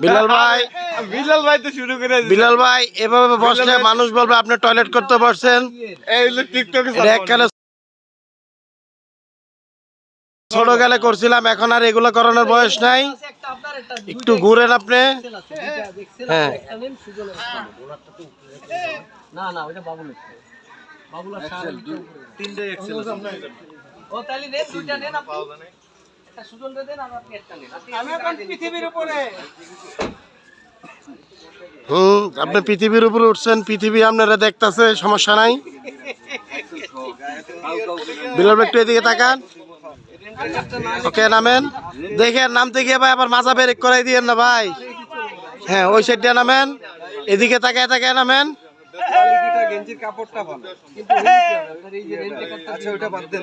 বিলাল ভাই, বিলাল ভাই তো শুরু করে দিয়েছে। বিলাল ভাই এভাবে বসলে মানুষ বলবে আপনি টয়লেট করতে বসছেন। এই হলো টিকটকে এটা এককালে ছোট গেলে করছিলাম, এখন আর এগুলো করানোর বয়স নাই। একটু ঘুরেন আপনি। হ্যাঁ না না ওইটা বাবুল বাবুল তিনটে এক্সেল ও তাহলে নেন দুইটা নেন আপনি একটা সুজন দেন আর আপনি একটা নেন আমি এখন পৃথিবীর উপরে আপনি পৃথিবীর উপরে উঠছেন, পৃথিবী আপনারা দেখতেছে, সমস্যা নাই। বিলাল ভাই একটু এদিকে তাকান। ওকে নামেন, দেখেন নামতে গিয়ে ভাই আবার মাজা ব্রেক করাই দিয়েন না ভাই। হ্যাঁ ওই সাইডটা নামেন, এদিকে তাকায় তাকায় নামেন। গেঞ্জির কাপড়টা ভালো এই যে রেঞ্জে করতে আচ্ছা ওটা বাদ দেন